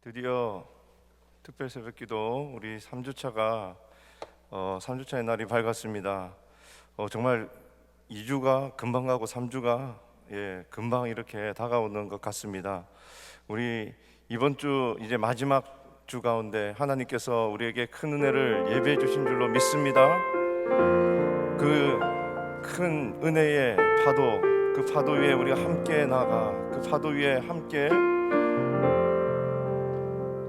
드디어 특별 새벽기도 우리 3주차가 3주차의 날이 밝았습니다. 정말 2주가 금방 가고 3주가 금방 이렇게 다가오는 것 같습니다. 우리 이번 주 이제 마지막 주 가운데 하나님께서 우리에게 큰 은혜를 예비해 주신 줄로 믿습니다. 그 큰 은혜의 파도, 그 파도 위에 우리가 함께 나가 그 파도 위에 함께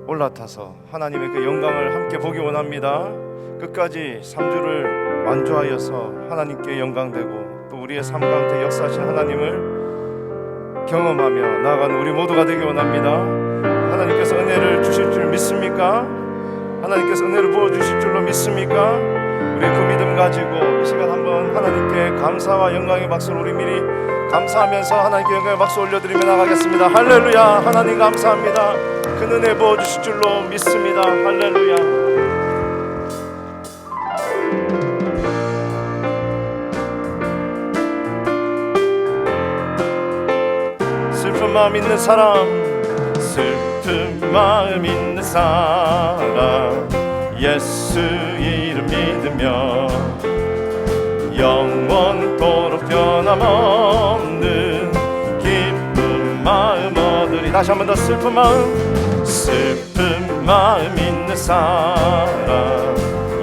올라타서 하나님의 그 영광을 함께 보기 원합니다. 끝까지 3주를 완주하여서 하나님께 영광되고 또 우리의 삶 가운데 역사하신 하나님을 경험하며 나아가는 우리 모두가 되기 원합니다. 하나님께서 은혜를 주실 줄 믿습니까? 하나님께서 은혜를 부어주실 줄로 믿습니까? 우리 그 믿음 가지고 이 시간 한번 하나님께 감사와 영광의 박수를 우리 미리 감사하면서 하나님께 영광의 박수 올려드리며 나가겠습니다. 할렐루야. 하나님 감사합니다. 큰 은혜 부어주실 줄로 믿습니다. 할렐루야. 슬픈 마음 있는 사람, 슬픈 마음 있는 사람, 예수 이름 믿으며 영원토록 변함없는 기쁜 마음 얻으리. 다시 한 번 더. 슬픈 마음 있는 사람,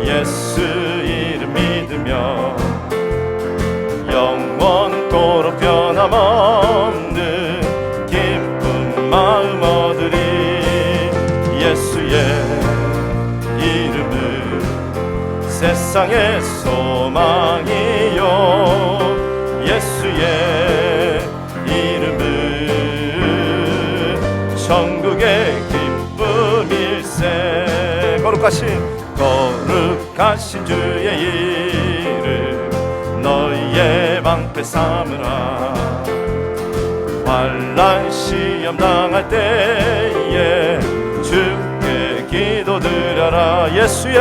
예수 이름 믿으며 영원토록 변함없는 기쁜 마음 얻으리. 예수의 이름은 세상의 소망이요, 예수의 이름은 천국의 기쁨일세. 거룩하신 주의 이름 너희의 방패 삼으라. 환난 시험 당할 때에 주께 기도드려라. 예수의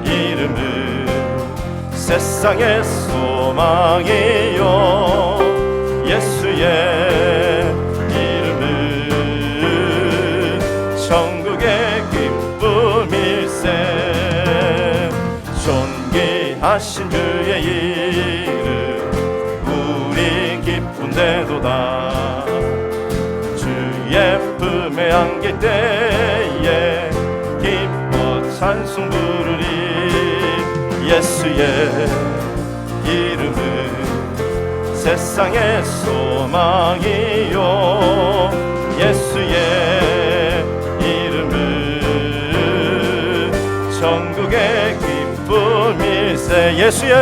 이름은 세상의 소망이요, 예수의 이름은 천국의 기쁨일세. 존귀하신 주의 이름 우리 기쁜데도다. 주의 품에 안길 때에 기뻐 찬송 부르리. 예수의 이름은 세상의 소망이요, 예수의 이름은 천국의 기쁨일세. 예수의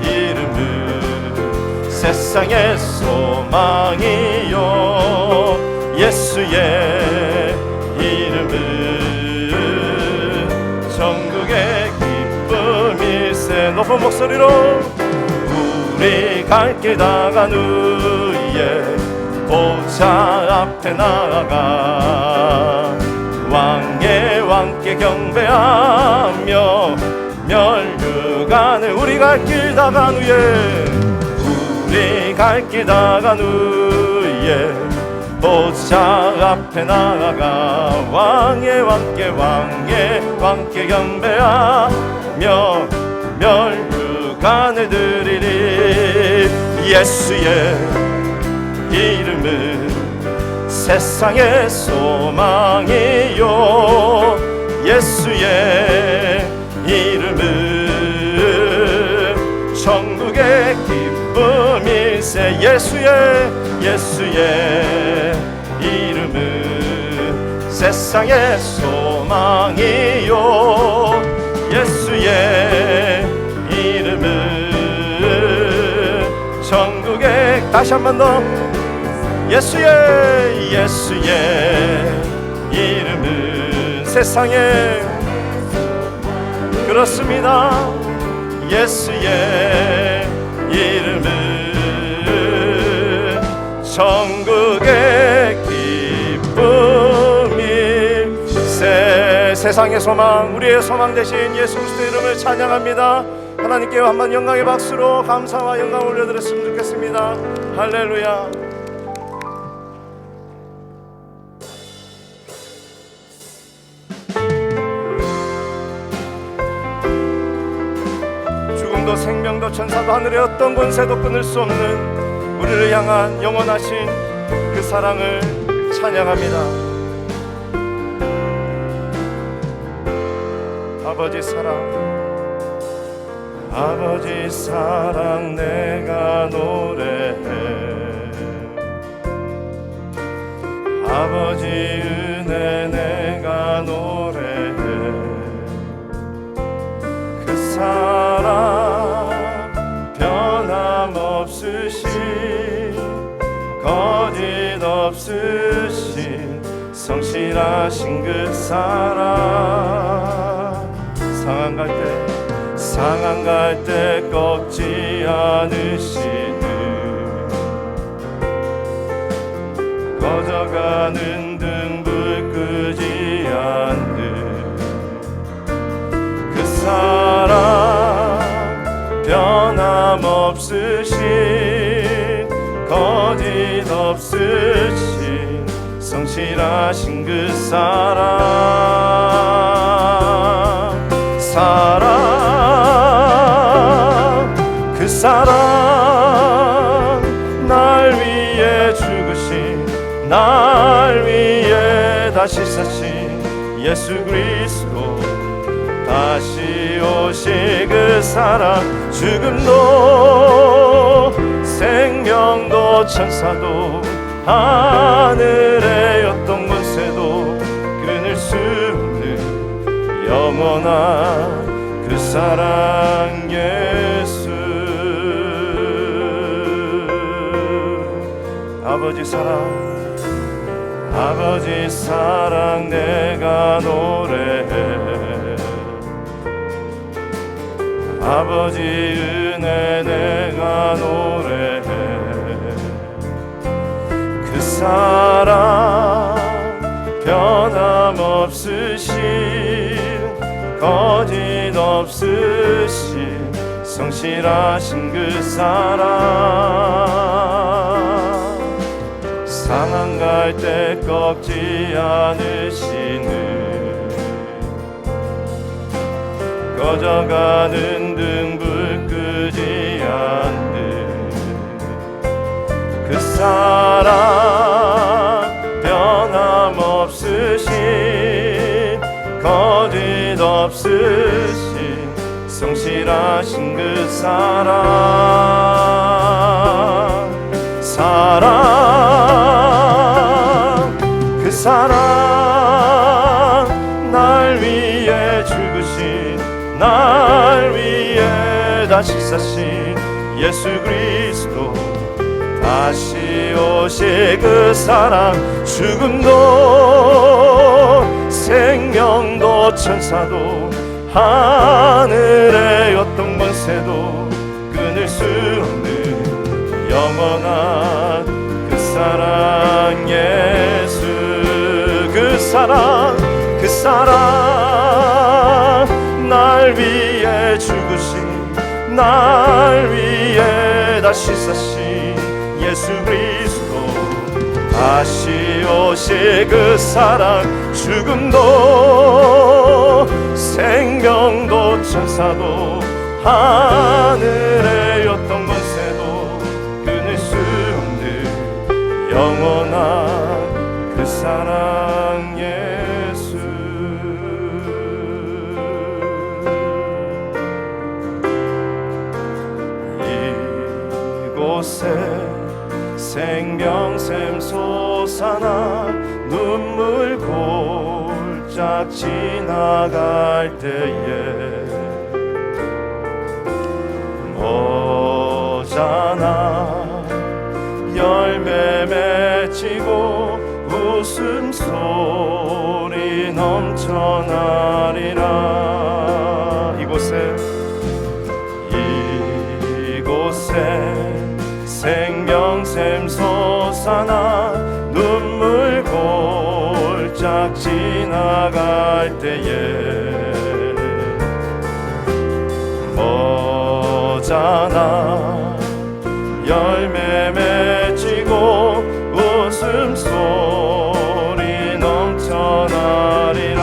이름은 세상의 소망이요, 예수의 이름은 천국의 기쁨일세. 높은 목소리로 우리 갈 길 다간 후에 보좌 앞에 나아가 왕의 왕께 경배하며 멸류관을 우리 갈 길 다간 후에 우리 갈 길 다간 후에 보좌 앞에 나아가 왕의 왕께 경배하며 멸류관을 드리리. 예수의 이름은 세상의 소망이요, 예수의 이름은 천국의 기쁨일세. 예수의 이름은 세상의 소망이요, 예수의 이름은 천국의. 다시 한 번 더. 예수의 이름은 세상에. 그렇습니다. 예수의 이름은 천국의 기쁨일세. 세상의 소망, 우리의 소망 되신 예수 그리스도의 이름을 찬양합니다. 하나님께 한번 영광의 박수로 감사와 영광을 올려드렸으면 좋겠습니다. 할렐루야. 생명도 천사도 하늘의 어떤 권세도 끊을 수 없는 우리를 향한 영원하신 그 사랑을 찬양합니다. 아버지 사랑, 아버지 사랑 내가 노래해. 아버지 은혜 내가 노래해. 그 사랑 변함없으신 거짓 없으신 성실하신 그 사랑. 상한 갈 때 꺾지 않으시는 꺼져가는 등불 끄지 않는 그 사랑 변함없으신 거짓 없으신 성실하신 그 사랑. 그 사랑 날 위해 죽으신 날 위해 다시 사신 예수 그리스도 다시 오실 그 사랑. 죽음도 생명도 천사도 하늘의 어떤 권세도 끊을 수 없는 영원한 그 사랑 예수. 아버지 사랑, 아버지 사랑 내가 노래해. 아버지 은혜 내가 노래해. 그 사랑 변함없으신 거짓 없으신 성실하신 그 사랑. 상한 갈 때 꺾지 않으시는 꺼져가는 등불 끄지 않는 그 사랑 변함없으신 거짓 없으신 성실하신 그 사랑. 그 사랑 날 위해 죽으신 날 위해 다시 사신 예수 그리스도 다시 오실 그 사랑. 죽음도 생명도 천사도 하늘의 어떤 권세도 끊을 수 없는 영원한 그 사랑 예수. 그 사랑 날 위해 죽으신 날 위해 다시 사신 예수 그리스도 다시 오실 그 사랑. 죽음도 생명도 천사도 하늘의 어떤 권세도 끊을 수 없는 영원한 그 사랑 예수. 이곳에 생명샘 솟아나 눈물 골짝 지나갈 때에 모자나 열매 맺히고 웃음소리 넘쳐나리라. 이곳에 생명샘 솟아나 눈물 골짝 지나갈 때에 모자나 열매 맺히고 웃음소리 넘쳐나리라.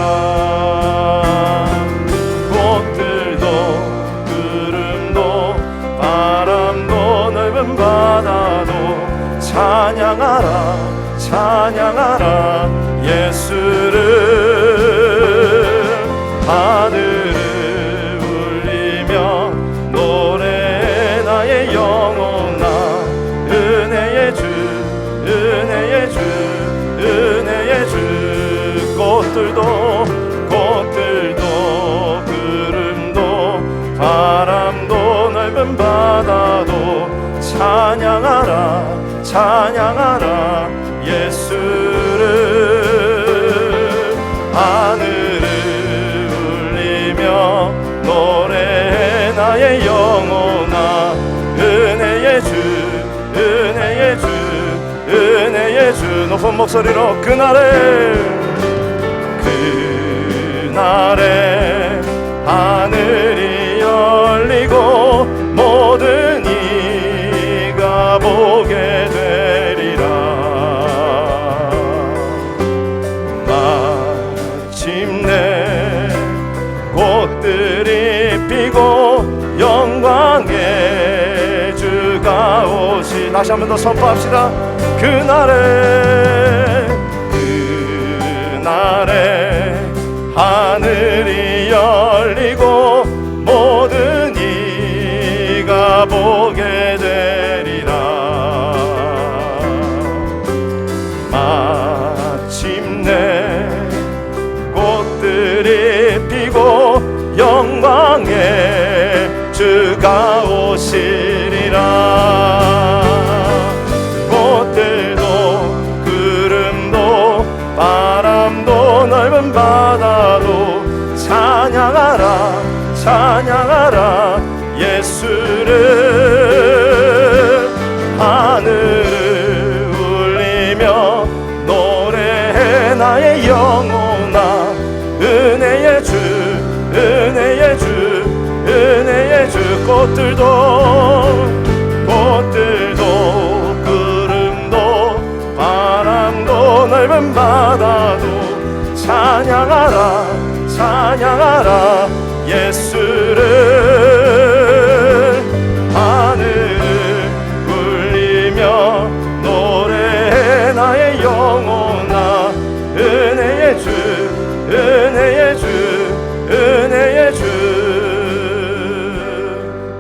꽃들도 구름도 찬양하라 찬양하라 예수를 하늘을 울리며 노래해 나의 영혼아 은혜의 주 은혜의 주 은혜의 주 꽃들도 구름도 바람도 넓은 바다도 찬양하라 찬양하라 예수를 하늘을 울리며 노래해 나의 영혼아 은혜의 주 은혜의 주 은혜의 주 높은 목소리로 그날에 하늘이 열리고 모든 이가 보게 되리라 마침내 꽃들이 피고 영광의 주가 오시 다시 한 번 더 선포합시다 그날에 하늘이 열리고 모든 이가 보게 되리라 마침내 꽃들이 피고 영광의 주가 오시리라 꽃들도 구름도 바람도 넓은 바다도 찬양하라 찬양하라 예수를 하늘을 울리며 노래해 나의 영혼아 은혜의 주 은혜의 주 은혜의 주 꽃들도 구름도 바람도 넓은 바다도 찬양하라 찬양하라 예수를 하늘을 울리며 노래해 나의 영혼아 은혜의 주 은혜의 주 은혜의 주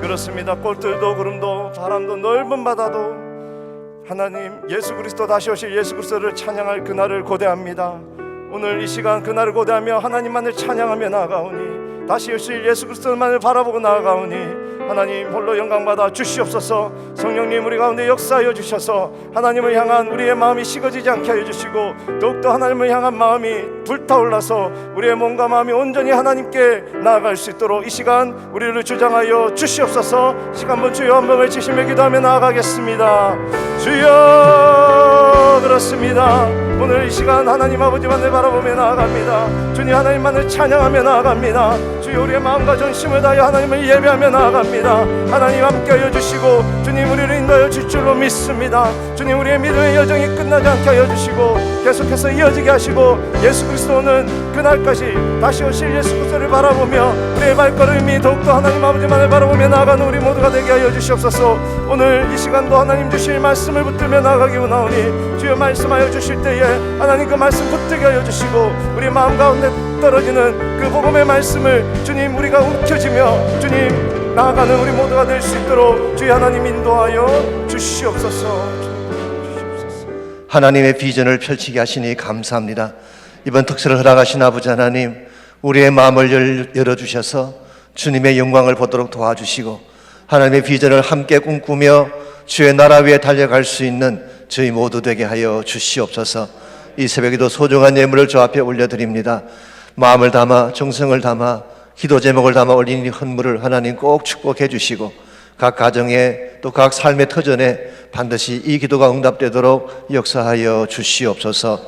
그렇습니다 꽃들도 구름도 바람도 넓은 바다도 하나님 예수 그리스도 다시 오실 예수 그리스도를 찬양할 그날을 고대합니다 오늘 이 시간 그날을 고대하며 하나님만을 찬양하며 나아가오니 다시 오실 예수 그리스도만을 바라보고 나아가오니 하나님 홀로 영광받아 주시옵소서 성령님 우리 가운데 역사하여 주셔서 하나님을 향한 우리의 마음이 식어지지 않게 하여 주시고 더욱더 하나님을 향한 마음이 불타올라서 우리의 몸과 마음이 온전히 하나님께 나아갈 수 있도록 이 시간 우리를 주장하여 주시옵소서 시간 한번 주여 한번 외치시며 기도하며 나아가겠습니다 주여 그렇습니다 오늘 이 시간 하나님 아버지만을 바라보며 나아갑니다 주님 하나님만을 찬양하며 나아갑니다 주여 우리의 마음과 전심을 다하여 하나님을 예배하며 나아갑니다 하나님 함께하여 주시고 주님 우리를 인도하여 줄 줄로 믿습니다 주님 우리의 믿음의 여정이 끝나지 않게 하여 주시고 계속해서 이어지게 하시고 예수 그리스도 오는 그날까지 다시 오실 예수 그리스도를 바라보며 우리의 발걸음이 더욱더 하나님 아버지만을 바라보며 나아가는 우리 모두가 되게 하여 주시옵소서 오늘 이 시간도 하나님 주실 말씀을 붙들며 나아가기 원하오니 주여 말씀하여 주실 때에 하나님 그 말씀 붙들게 하여 주시고 우리 마음 가운데 떨어지는 그 복음의 말씀을 주님 우리가 움켜쥐며 주님 나아가는 우리 모두가 될 수 있도록 주여 하나님 인도하여 주시옵소서 하나님의 비전을 펼치게 하시니 감사합니다. 이번 특세를 허락하신 아버지 하나님 우리의 마음을 열어주셔서 주님의 영광을 보도록 도와주시고 하나님의 비전을 함께 꿈꾸며 주의 나라 위에 달려갈 수 있는 저희 모두 되게 하여 주시옵소서. 이 새벽에도 소중한 예물을 주 앞에 올려드립니다. 마음을 담아 정성을 담아 기도 제목을 담아 올린 이 헌물을 하나님 꼭 축복해 주시고 각 가정에 또 각 삶의 터전에 반드시 이 기도가 응답되도록 역사하여 주시옵소서.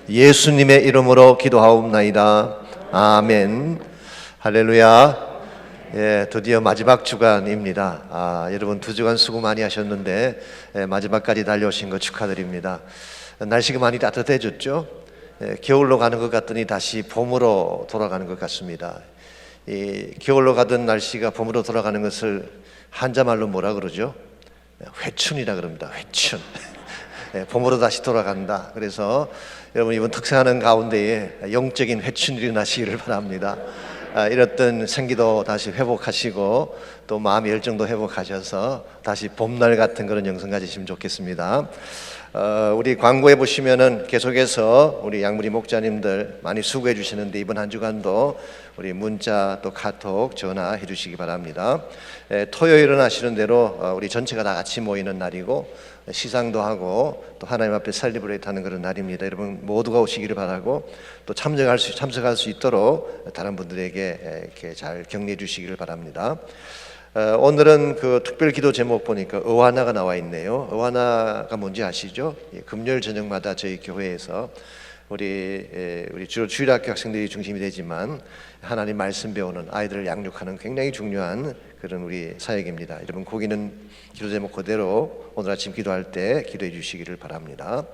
예수님의 이름으로 기도하옵나이다. 아멘. 할렐루야. 예, 드디어 마지막 주간입니다. 여러분 2주간 수고 많이 하셨는데 마지막까지 달려오신 거 축하드립니다. 날씨가 많이 따뜻해졌죠? 겨울로 가는 것 같더니 다시 봄으로 돌아가는 것 같습니다. 이 겨울로 가던 날씨가 봄으로 돌아가는 것을 한자말로 뭐라 그러죠? 회춘이라 그럽니다. 회춘. 봄으로 다시 돌아간다. 그래서 여러분 이번 특세하는 가운데에 영적인 회춘이 일어나시기를 바랍니다. 이랬던 생기도 다시 회복하시고 또 마음의 열정도 회복하셔서 다시 봄날 같은 그런 영성 가지시면 좋겠습니다. 우리 광고에 보시면은 계속해서 우리 양무리 목자님들 많이 수고해 주시는데 이번 한 주간도 우리 문자 또 카톡 전화해 주시기 바랍니다. 토요일은 아시는 대로 우리 전체가 다 같이 모이는 날이고 시상도 하고 또 하나님 앞에 셀리브레이트 하는 그런 날입니다. 여러분 모두가 오시기를 바라고 또 참석할 수 있도록 다른 분들에게 이렇게 잘 격려해 주시기를 바랍니다. 오늘은 그 특별 기도 제목 보니까 어화나가 나와 있네요. 어화나가 뭔지 아시죠? 금요일 저녁마다 저희 교회에서 우리 주로 주일학교 학생들이 중심이 되지만 하나님 말씀 배우는 아이들을 양육하는 굉장히 중요한 그런 우리 사역입니다. 여러분 거기는 기도 제목 그대로 오늘 아침 기도할 때 기도해 주시기를 바랍니다.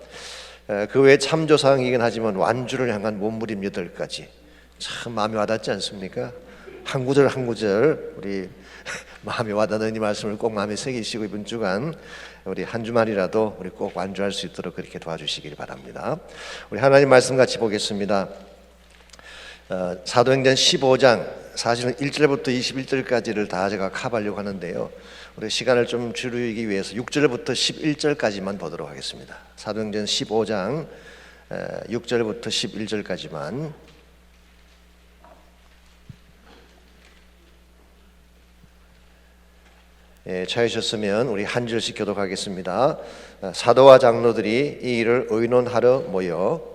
그 외에 참조사항이긴 하지만 완주를 향한 몸부림 8가지 참 마음에 와닿지 않습니까? 한 구절 한 구절 우리 마음에 와닿는 이 말씀을 꼭 마음에 새기시고 이번 주간 우리 한 주만이라도 우리 꼭 완주할 수 있도록 그렇게 도와주시길 바랍니다. 우리 하나님 말씀 같이 보겠습니다. 사도행전 15장 사실은 1절부터 21절까지를 다 제가 커버하려고 하는데요. 우리 시간을 좀 줄이기 위해서 6절부터 11절까지만 보도록 하겠습니다. 사도행전 15장 6절부터 11절까지만 찾으셨으면 우리 한 절씩 교독하겠습니다. 사도와 장로들이 이 일을 의논하러 모여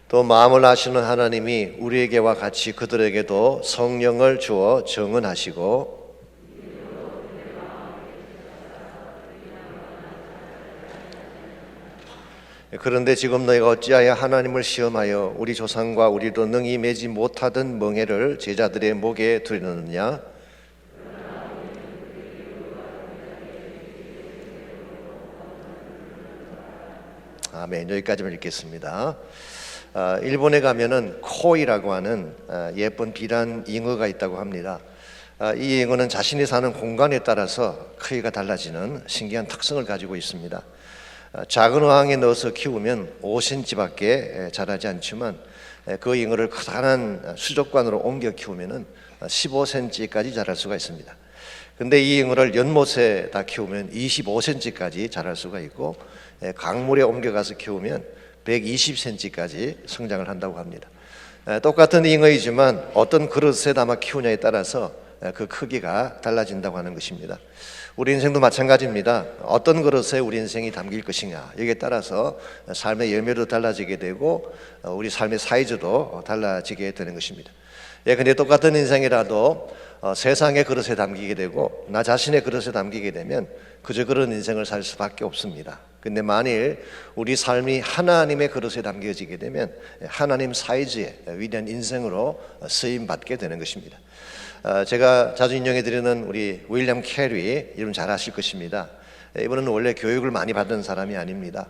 또 마음을 아시는 하나님이 우리에게와 같이 그들에게도 성령을 주어 증언하시고 그런데 지금 너희가 어찌하여 하나님을 시험하여 우리 조상과 우리도 능히 매지 못하던 멍에를 제자들의 목에 두려느냐? 아멘. 여기까지만 읽겠습니다. 일본에 가면은 코이라고 하는 예쁜 비단 잉어가 있다고 합니다. 이 잉어는 자신이 사는 공간에 따라서 크기가 달라지는 신기한 특성을 가지고 있습니다. 작은 어항에 넣어서 키우면 5cm밖에 자라지 않지만 그 잉어를 커다란 수족관으로 옮겨 키우면 15cm까지 자랄 수가 있습니다. 근데 이 잉어를 연못에다 키우면 25cm까지 자랄 수가 있고 강물에 옮겨가서 키우면 120cm까지 성장을 한다고 합니다. 똑같은 잉어이지만 어떤 그릇에 담아 키우냐에 따라서 그 크기가 달라진다고 하는 것입니다. 우리 인생도 마찬가지입니다. 어떤 그릇에 우리 인생이 담길 것이냐 여기에 따라서 삶의 열매도 달라지게 되고 우리 삶의 사이즈도 달라지게 되는 것입니다. 근데 똑같은 인생이라도 세상의 그릇에 담기게 되고 나 자신의 그릇에 담기게 되면 그저 그런 인생을 살 수밖에 없습니다. 근데 만일 우리 삶이 하나님의 그릇에 담겨지게 되면 하나님 사이즈의 위대한 인생으로 쓰임 받게 되는 것입니다. 제가 자주 인용해 드리는 우리 윌리엄 캐리 이름 잘 아실 것입니다. 이분은 원래 교육을 많이 받은 사람이 아닙니다.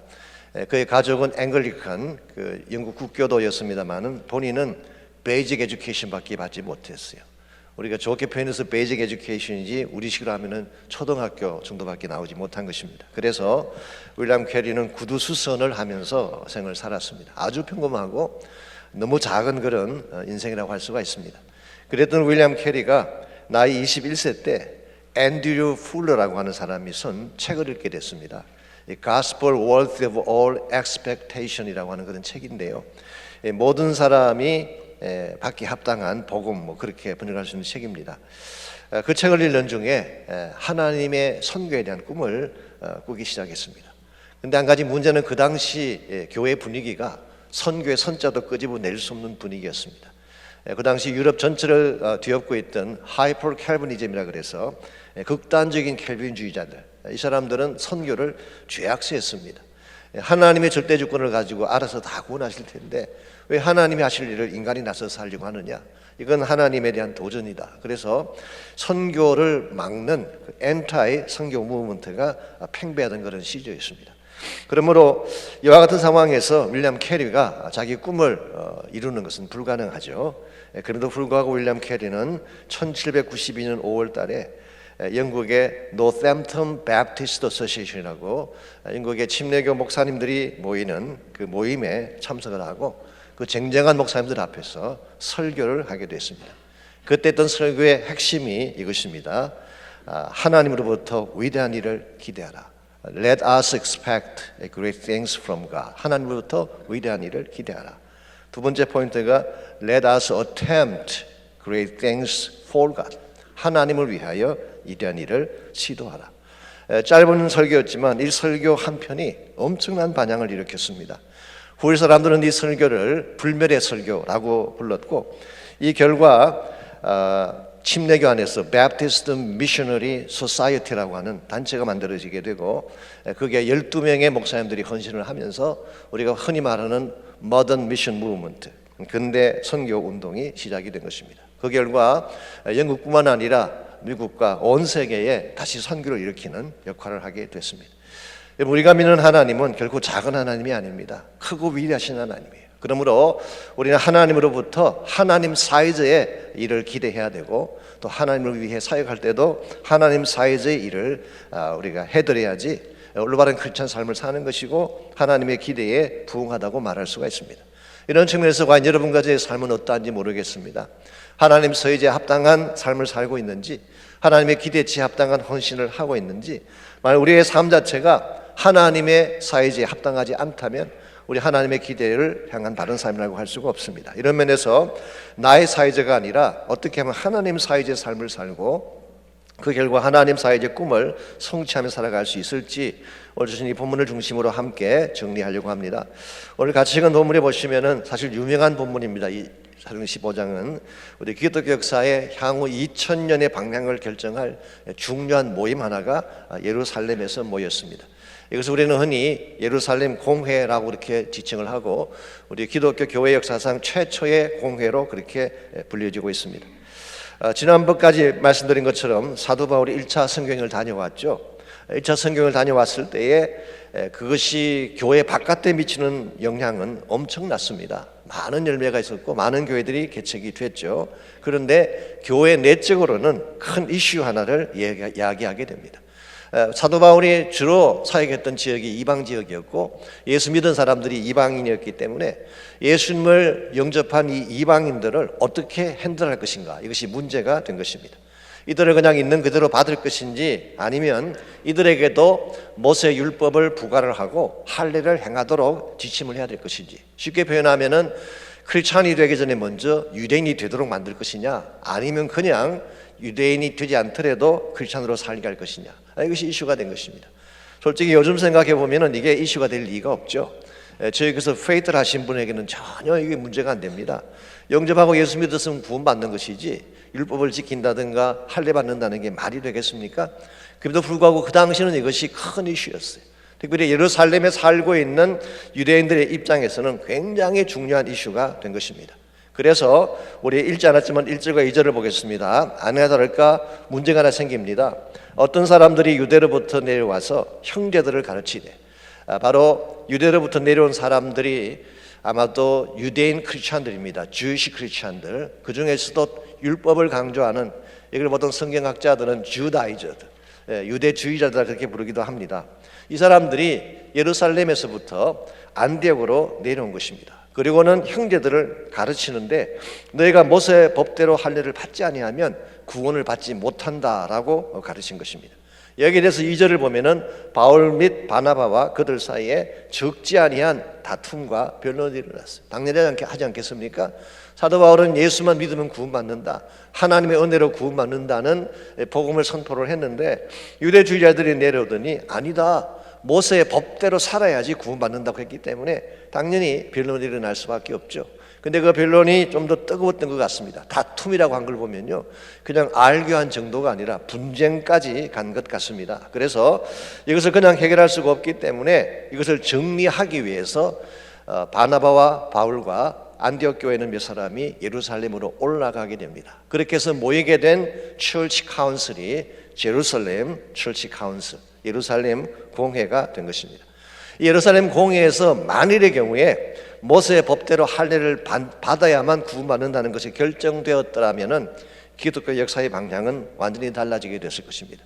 그의 가족은 앵글리칸 영국 국교도였습니다만은 본인은 베이직 에듀케이션밖에 받지 못했어요. 우리가 좋게 표현해서 베이직 에듀케이션이지 우리식으로 하면은 초등학교 정도밖에 나오지 못한 것입니다. 그래서 윌리엄 캐리는 구두 수선을 하면서 생을 살았습니다. 아주 평범하고 너무 작은 그런 인생이라고 할 수가 있습니다. 그랬던 윌리엄 캐리가 나이 21세 때 앤드류 풀러라고 하는 사람이 쓴 책을 읽게 됐습니다. Gospel Worthy of All Expectation이라고 하는 그런 책인데요. 모든 사람이 받기 합당한 복음 그렇게 번역할 수 있는 책입니다. 그 책을 읽는 중에 하나님의 선교에 대한 꿈을 꾸기 시작했습니다. 근데 한 가지 문제는 그 당시 교회 분위기가 선교의 선자도 끄집어낼 수 없는 분위기였습니다. 그 당시 유럽 전체를 뒤엎고 있던 하이퍼 캘비니즘이라 그래서 극단적인 캘빈주의자들 이 사람들은 선교를 죄악시했습니다. 하나님의 절대 주권을 가지고 알아서 다 구원하실 텐데 왜 하나님이 하실 일을 인간이 나서서 하려고 하느냐? 이건 하나님에 대한 도전이다. 그래서 선교를 막는 엔타이 선교 무브먼트가 팽배하던 그런 시절이었습니다. 그러므로 이와 같은 상황에서 윌리엄 캐리가 자기 꿈을 이루는 것은 불가능하죠. 그럼에도 불구하고 윌리엄 캐리는 1792년 5월 달에 영국의 노샘튼 배프티스트 어소시에이션이라고 영국의 침례교 목사님들이 모이는 그 모임에 참석을 하고 그 쟁쟁한 목사님들 앞에서 설교를 하게 됐습니다. 그때 했던 설교의 핵심이 이것입니다. 하나님으로부터 위대한 일을 기대하라. Let us expect great things from God. 하나님으로부터 위대한 일을 기대하라. 두 번째 포인트가 Let us attempt great things for God. 하나님을 위하여 위대한 일을 시도하라. 짧은 설교였지만 이 설교 한 편이 엄청난 반향을 일으켰습니다. 후일 사람들은 이 설교를 불멸의 설교라고 불렀고 이 결과 침례교 안에서 Baptist Missionary Society라고 하는 단체가 만들어지게 되고 그게 12명의 목사님들이 헌신을 하면서 우리가 흔히 말하는 Modern Mission Movement, 근대 선교 운동이 시작이 된 것입니다. 그 결과 영국뿐만 아니라 미국과 온 세계에 다시 선교를 일으키는 역할을 하게 됐습니다. 우리가 믿는 하나님은 결코 작은 하나님이 아닙니다. 크고 위대하신 하나님이에요. 그러므로 우리는 하나님으로부터 하나님 사이즈의 일을 기대해야 되고 또 하나님을 위해 사역할 때도 하나님 사이즈의 일을 우리가 해드려야지 올바른 크리스찬 삶을 사는 것이고 하나님의 기대에 부응하다고 말할 수가 있습니다. 이런 측면에서 과연 여러분과 저의 삶은 어떠한지 모르겠습니다. 하나님 사이즈에 합당한 삶을 살고 있는지 하나님의 기대치에 합당한 헌신을 하고 있는지 만약 우리의 삶 자체가 하나님의 사이즈에 합당하지 않다면 우리 하나님의 기대를 향한 바른 삶이라고 할 수가 없습니다. 이런 면에서 나의 사이즈가 아니라 어떻게 하면 하나님 사이즈의 삶을 살고 그 결과 하나님 사이즈의 꿈을 성취하며 살아갈 수 있을지 오늘 주신 이 본문을 중심으로 함께 정리하려고 합니다. 오늘 같이 읽은 본문에 보시면은 사실 유명한 본문입니다. 이 사도행전 15장은 우리 기독교 역사의 향후 2000년의 방향을 결정할 중요한 모임 하나가 예루살렘에서 모였습니다. 이것을 우리는 흔히 예루살렘 공회라고 이렇게 지칭을 하고 우리 기독교 교회 역사상 최초의 공회로 그렇게 불려지고 있습니다. 지난번까지 말씀드린 것처럼 사도 바울이 1차 선교행을 다녀왔죠. 1차 선교행을 다녀왔을 때에 그것이 교회 바깥에 미치는 영향은 엄청났습니다. 많은 열매가 있었고 많은 교회들이 개척이 됐죠. 그런데 교회 내적으로는 큰 이슈 하나를 이야기하게 됩니다. 사도 바울이 주로 사역했던 지역이 이방 지역이었고 예수 믿은 사람들이 이방인이었기 때문에 예수님을 영접한 이 이방인들을 어떻게 핸들할 것인가, 이것이 문제가 된 것입니다. 이들을 그냥 있는 그대로 받을 것인지 아니면 이들에게도 모세 율법을 부과를 하고 할례를 행하도록 지침을 해야 될 것인지, 쉽게 표현하면은 크리스찬이 되기 전에 먼저 유대인이 되도록 만들 것이냐 아니면 그냥 유대인이 되지 않더라도 크리스찬으로 살게 할 것이냐, 이것이 이슈가 된 것입니다. 솔직히 요즘 생각해 보면은 이게 이슈가 될 리가 없죠. 저희 그래서 페이트를 하신 분에게는 전혀 이게 문제가 안 됩니다. 영접하고 예수 믿었으면 구원받는 것이지 율법을 지킨다든가 할례 받는다는 게 말이 되겠습니까? 그럼에도 불구하고 그 당시는 이것이 큰 이슈였어요. 특별히 예루살렘에 살고 있는 유대인들의 입장에서는 굉장히 중요한 이슈가 된 것입니다. 그래서 우리 읽지 않았지만 1절과 2절을 보겠습니다. 아니나 다를까 문제가 하나 생깁니다. 어떤 사람들이 유대로부터 내려와서 형제들을 가르치되, 바로 유대로부터 내려온 사람들이 아마도 유대인 크리스찬들입니다. 주이시 크리스찬들, 그 중에서도 율법을 강조하는, 이걸 보통 성경학자들은 주다이저들, 유대주의자들 그렇게 부르기도 합니다. 이 사람들이 예루살렘에서부터 안디옥으로 내려온 것입니다. 그리고는 형제들을 가르치는데 너희가 모세 법대로 할례를 받지 아니하면 구원을 받지 못한다라고 가르친 것입니다. 여기에 대해서 2절을 보면은 바울 및 바나바와 그들 사이에 적지 아니한 다툼과 변론이 일어났어요. 당연히 하지 않겠습니까? 사도 바울은 예수만 믿으면 구원받는다, 하나님의 은혜로 구원받는다는 복음을 선포를 했는데 유대주의자들이 내려오더니 아니다, 모세의 법대로 살아야지 구원받는다고 했기 때문에 당연히 변론이 일어날 수밖에 없죠. 근데 그 변론이 좀 더 뜨거웠던 것 같습니다. 다툼이라고 한 걸 보면요, 그냥 알교한 정도가 아니라 분쟁까지 간 것 같습니다. 그래서 이것을 그냥 해결할 수가 없기 때문에 이것을 정리하기 위해서 바나바와 바울과 안디옥 교회는 몇 사람이 예루살렘으로 올라가게 됩니다. 그렇게 해서 모이게 된 처치 카운슬이 제루살렘 처치 카운슬, 예루살렘 공회가 된 것입니다. 예루살렘 공회에서 만일의 경우에 모세의 법대로 할례를 받아야만 구원받는다는 것이 결정되었더라면은 기독교 역사의 방향은 완전히 달라지게 됐을 것입니다.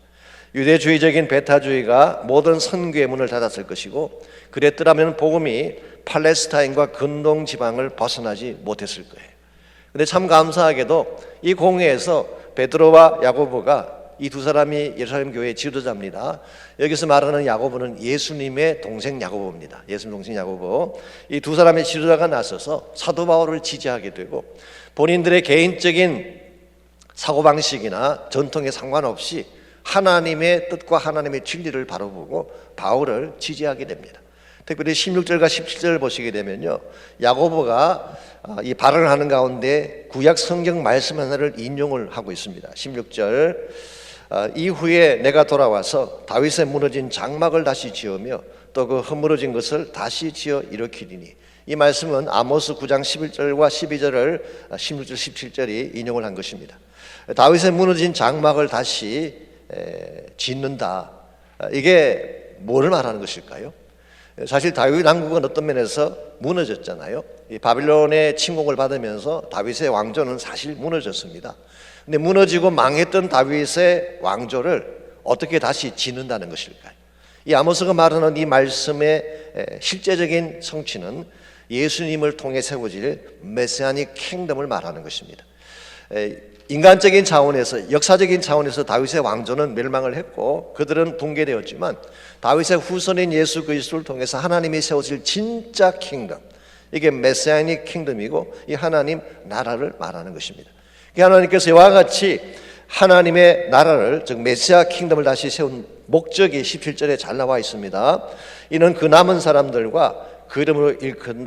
유대주의적인 베타주의가 모든 선교의 문을 닫았을 것이고, 그랬더라면 복음이 팔레스타인과 근동 지방을 벗어나지 못했을 거예요. 근데 참 감사하게도 이 공회에서 베드로와 야고보가, 이 두 사람이 예루살렘 교회의 지도자입니다. 여기서 말하는 야고보는 예수님의 동생 야고보입니다. 예수님 동생 야고보. 이 두 사람의 지도자가 나서서 사도 바울을 지지하게 되고, 본인들의 개인적인 사고방식이나 전통에 상관없이 하나님의 뜻과 하나님의 진리를 바라보고 바울을 지지하게 됩니다. 특별히 16절과 17절 보시게 되면요, 야고보가 이 발언을 하는 가운데 구약 성경 말씀 하나를 인용을 하고 있습니다. 16절, 이후에 내가 돌아와서 다윗의 무너진 장막을 다시 지으며 또 그 허물어진 것을 다시 지어 일으키리니. 이 말씀은 아모스 9장 11절과 12절을 16절 17절이 인용을 한 것입니다. 다윗의 무너진 장막을 다시 짓는다. 이게 뭐를 말하는 것일까요? 사실 다윗 왕국은 어떤 면에서 무너졌잖아요. 이 바빌론의 침공을 받으면서 다윗의 왕조는 사실 무너졌습니다. 근데 무너지고 망했던 다윗의 왕조를 어떻게 다시 짓는다는 것일까요? 이 아모스가 말하는 이 말씀의 실제적인 성취는 예수님을 통해 세워질 메시아닉 킹덤을 말하는 것입니다. 인간적인 차원에서, 역사적인 차원에서 다윗의 왕조는 멸망을 했고 그들은 붕괴되었지만, 다윗의 후손인 예수 그리스도를 통해서 하나님이 세워질 진짜 킹덤, 이게 메시아닉 킹덤이고 이 하나님 나라를 말하는 것입니다. 하나님께서 이와 같이 하나님의 나라를, 즉 메시아 킹덤을 다시 세운 목적이 17절에 잘 나와 있습니다. 이는 그 남은 사람들과 그 이름으로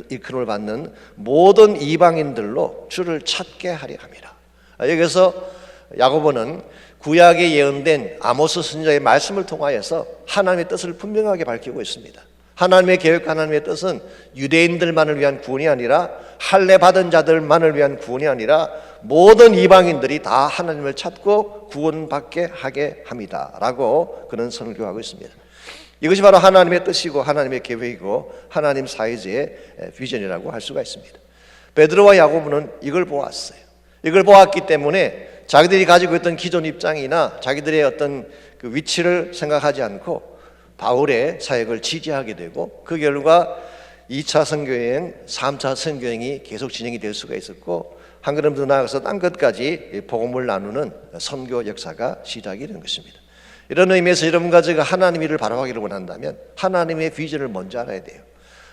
일컬음을 받는 모든 이방인들로 주를 찾게 하려 함이라. 여기서 야고보는 구약에 예언된 아모스 선지자의 말씀을 통하여서 하나님의 뜻을 분명하게 밝히고 있습니다. 하나님의 계획, 하나님의 뜻은 유대인들만을 위한 구원이 아니라, 할례 받은 자들만을 위한 구원이 아니라 모든 이방인들이 다 하나님을 찾고 구원받게 하게 합니다 라고 그는 선교하고 있습니다. 이것이 바로 하나님의 뜻이고 하나님의 계획이고 하나님 사이즈의 비전이라고 할 수가 있습니다. 베드로와 야고보는 이걸 보았어요. 이걸 보았기 때문에 자기들이 가지고 있던 기존 입장이나 자기들의 어떤 그 위치를 생각하지 않고 바울의 사역을 지지하게 되고, 그 결과 2차 선교여행, 3차 선교여행이 계속 진행이 될 수가 있었고, 한 걸음 더 나아가서 땅 끝까지 복음을 나누는 선교 역사가 시작이 된 것입니다. 이런 의미에서 여러분과 제가 하나님 일을 바라보기를 원한다면 하나님의 비전을 먼저 알아야 돼요.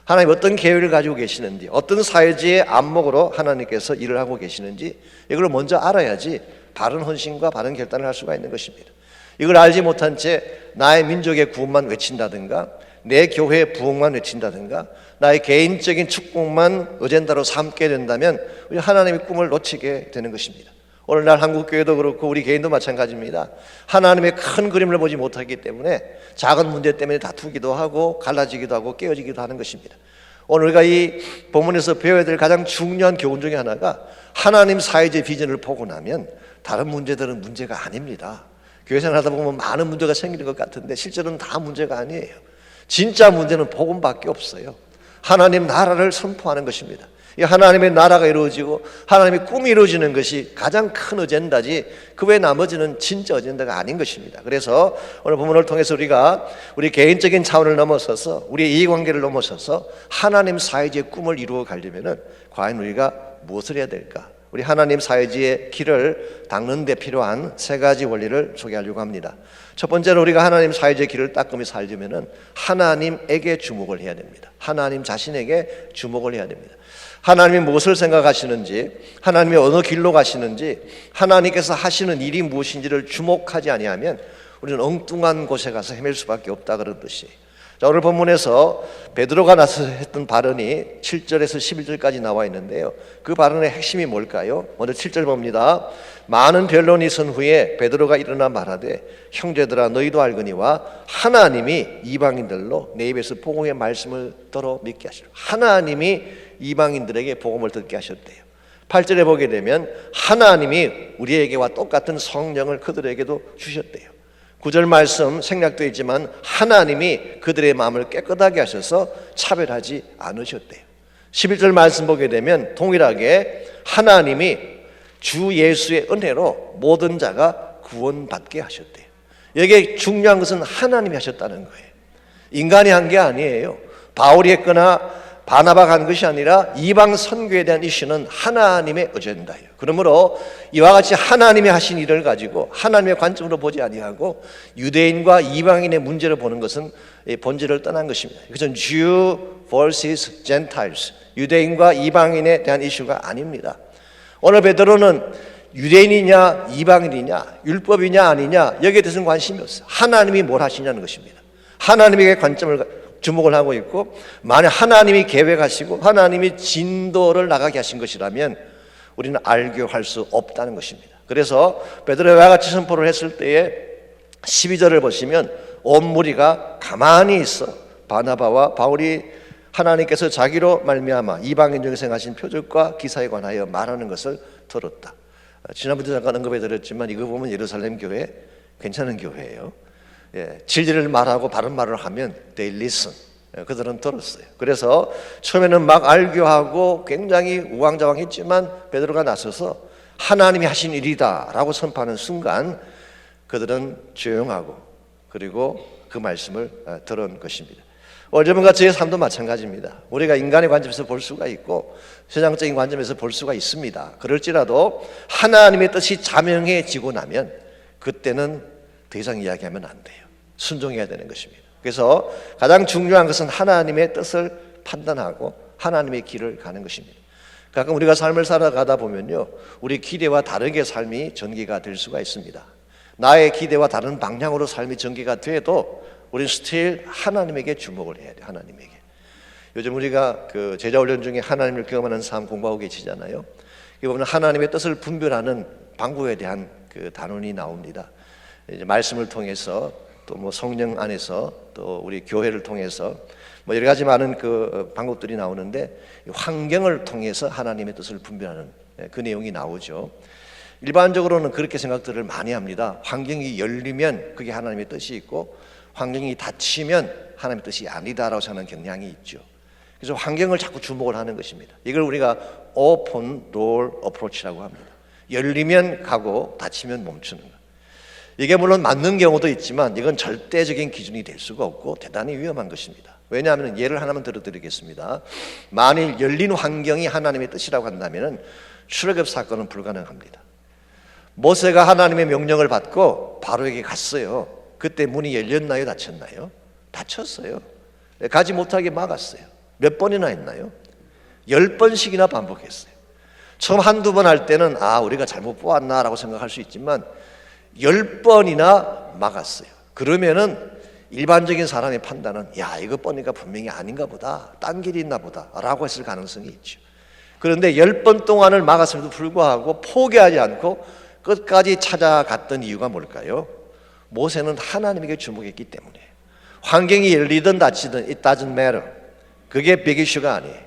하나님 어떤 계획을 가지고 계시는지, 어떤 사회지의 안목으로 하나님께서 일을 하고 계시는지 이걸 먼저 알아야지 바른 헌신과 바른 결단을 할 수가 있는 것입니다. 이걸 알지 못한 채 나의 민족의 구원만 외친다든가, 내 교회의 부흥만 외친다든가, 나의 개인적인 축복만 어젠다로 삼게 된다면 우리 하나님의 꿈을 놓치게 되는 것입니다. 오늘날 한국교회도 그렇고 우리 개인도 마찬가지입니다. 하나님의 큰 그림을 보지 못하기 때문에 작은 문제 때문에 다투기도 하고 갈라지기도 하고 깨어지기도 하는 것입니다. 오늘 우리가 이 본문에서 배워야 될 가장 중요한 교훈 중에 하나가, 하나님 사회의 비전을 보고 나면 다른 문제들은 문제가 아닙니다. 교회 생활하다 보면 많은 문제가 생기는 것 같은데 실제로는 다 문제가 아니에요. 진짜 문제는 복음밖에 없어요. 하나님 나라를 선포하는 것입니다. 이 하나님의 나라가 이루어지고 하나님의 꿈이 이루어지는 것이 가장 큰 어젠다지, 그 외 나머지는 진짜 어젠다가 아닌 것입니다. 그래서 오늘 본문을 통해서 우리가 우리 개인적인 차원을 넘어서서, 우리의 이해관계를 넘어서서 하나님 사회지의 꿈을 이루어 가려면 과연 우리가 무엇을 해야 될까? 우리 하나님 사회지의 길을 닦는 데 필요한 세 가지 원리를 소개하려고 합니다. 첫 번째로 우리가 하나님 사회지의 길을 닦으며 살려면 하나님에게 주목을 해야 됩니다. 하나님 자신에게 주목을 해야 됩니다. 하나님이 무엇을 생각하시는지, 하나님이 어느 길로 가시는지, 하나님께서 하시는 일이 무엇인지를 주목하지 아니하면 우리는 엉뚱한 곳에 가서 헤맬 수밖에 없다, 그런 뜻이에요. 자, 오늘 본문에서 베드로가 나서 했던 발언이 7절에서 11절까지 나와 있는데요, 그 발언의 핵심이 뭘까요? 먼저 7절 봅니다. 많은 변론이 있은 후에 베드로가 일어나 말하되, 형제들아 너희도 알거니와 하나님이 이방인들로 내 입에서 복음의 말씀을 들어 믿게 하시라. 하나님이 이방인들에게 복음을 듣게 하셨대요. 8절에 보게 되면 하나님이 우리에게와 똑같은 성령을 그들에게도 주셨대요. 9절 말씀 생략되어 있지만 하나님이 그들의 마음을 깨끗하게 하셔서 차별하지 않으셨대요. 11절 말씀 보게 되면 동일하게 하나님이 주 예수의 은혜로 모든 자가 구원받게 하셨대요. 여기에 중요한 것은 하나님이 하셨다는 거예요. 인간이 한 게 아니에요. 바울이 했거나 바나바가 한 것이 아니라 이방 선교에 대한 이슈는 하나님의 어젠다예요. 그러므로 이와 같이 하나님이 하신 일을 가지고 하나님의 관점으로 보지 아니하고 유대인과 이방인의 문제를 보는 것은 본질을 떠난 것입니다. 이것은 Jew vs Gentiles, 유대인과 이방인에 대한 이슈가 아닙니다. 오늘 베드로는 유대인이냐 이방인이냐 율법이냐 아니냐 여기에 대해서는 관심이 없어요. 하나님이 뭘 하시냐는 것입니다. 하나님에게 관점을 주목을 하고 있고, 만약 하나님이 계획하시고 하나님이 진도를 나가게 하신 것이라면 우리는 알교할 수 없다는 것입니다. 그래서 베드로와 같이 선포를 했을 때에 12절을 보시면 온 무리가 가만히 있어 바나바와 바울이 하나님께서 자기로 말미암아 이방인 중에 행하신 표적과 기사에 관하여 말하는 것을 들었다. 지난번에 잠깐 언급해 드렸지만 이거 보면 예루살렘 교회 괜찮은 교회예요. 진리를 말하고 바른 말을 하면 they listen. 그들은 들었어요. 그래서 처음에는 막 알교하고 굉장히 우왕좌왕했지만 베드로가 나서서 하나님이 하신 일이다 라고 선포하는 순간 그들은 조용하고 그리고 그 말씀을 들은 것입니다. 여러분과 저의 삶도 마찬가지입니다. 우리가 인간의 관점에서 볼 수가 있고 세상적인 관점에서 볼 수가 있습니다. 그럴지라도 하나님의 뜻이 자명해지고 나면 그때는 더 이상 이야기하면 안 돼요. 순종해야 되는 것입니다. 그래서 가장 중요한 것은 하나님의 뜻을 판단하고 하나님의 길을 가는 것입니다. 가끔 우리가 삶을 살아가다 보면요, 우리 기대와 다르게 삶이 전개가 될 수가 있습니다. 나의 기대와 다른 방향으로 삶이 전개가 돼도 우리는 스틸 하나님에게 주목을 해야 돼요. 하나님에게. 요즘 우리가 그 제자훈련 중에 하나님을 경험하는 삶 공부하고 계시잖아요. 여기 보면 하나님의 뜻을 분별하는 방법에 대한 그 단원이 나옵니다. 이제 말씀을 통해서 또 뭐 성령 안에서 또 우리 교회를 통해서 뭐 여러 가지 많은 그 방법들이 나오는데 환경을 통해서 하나님의 뜻을 분별하는 그 내용이 나오죠. 일반적으로는 그렇게 생각들을 많이 합니다. 환경이 열리면 그게 하나님의 뜻이 있고 환경이 닫히면 하나님의 뜻이 아니다라고 생각하는 경향이 있죠. 그래서 환경을 자꾸 주목을 하는 것입니다. 이걸 우리가 open door approach라고 합니다. 열리면 가고 닫히면 멈추는 것. 이게 물론 맞는 경우도 있지만 이건 절대적인 기준이 될 수가 없고 대단히 위험한 것입니다. 왜냐하면 예를 하나만 들어드리겠습니다. 만일 열린 환경이 하나님의 뜻이라고 한다면 출애굽 사건은 불가능합니다. 모세가 하나님의 명령을 받고 바로에게 갔어요. 그때 문이 열렸나요? 닫혔나요? 닫혔어요. 가지 못하게 막았어요. 몇 번이나 했나요? 10번씩이나 반복했어요. 처음 한두 번 할 때는 우리가 잘못 보았나라고 생각할 수 있지만 10번이나 막았어요. 그러면은 일반적인 사람의 판단은 이거 보니까 분명히 아닌가 보다, 딴 길이 있나 보다 라고 했을 가능성이 있죠. 그런데 10번 동안을 막았음에도 불구하고 포기하지 않고 끝까지 찾아갔던 이유가 뭘까요? 모세는 하나님에게 주목했기 때문에. 환경이 열리든 닫히든 it doesn't matter. 그게 빅 이슈가 아니에요.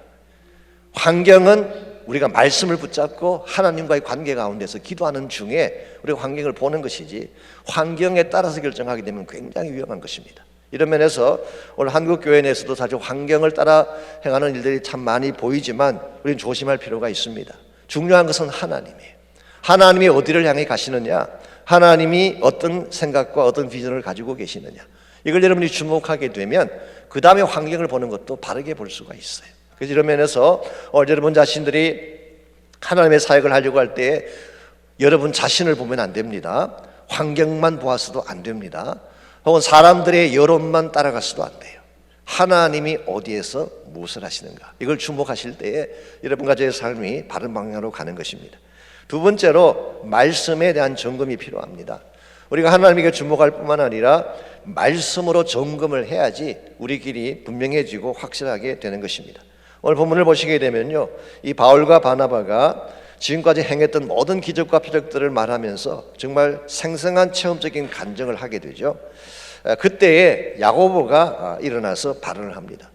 환경은 우리가 말씀을 붙잡고 하나님과의 관계 가운데서 기도하는 중에 우리가 환경을 보는 것이지 환경에 따라서 결정하게 되면 굉장히 위험한 것입니다. 이런 면에서 오늘 한국교회 내에서도 사실 환경을 따라 행하는 일들이 참 많이 보이지만 우리는 조심할 필요가 있습니다. 중요한 것은 하나님이에요. 하나님이 어디를 향해 가시느냐, 하나님이 어떤 생각과 어떤 비전을 가지고 계시느냐, 이걸 여러분이 주목하게 되면 그 다음에 환경을 보는 것도 바르게 볼 수가 있어요. 그래서 이런 면에서 여러분 자신들이 하나님의 사역을 하려고 할 때 여러분 자신을 보면 안 됩니다. 환경만 보아서도 안 됩니다. 혹은 사람들의 여론만 따라가서도 안 돼요. 하나님이 어디에서 무엇을 하시는가, 이걸 주목하실 때에 여러분과 저의 삶이 바른 방향으로 가는 것입니다. 두 번째로 말씀에 대한 점검이 필요합니다. 우리가 하나님에게 주목할 뿐만 아니라 말씀으로 점검을 해야지 우리 길이 분명해지고 확실하게 되는 것입니다. 오늘 본문을 보시게 되면요, 이 바울과 바나바가 지금까지 행했던 모든 기적과 표적들을 말하면서 정말 생생한 체험적인 간증을 하게 되죠. 그때에 야고보가 일어나서 발언을 합니다.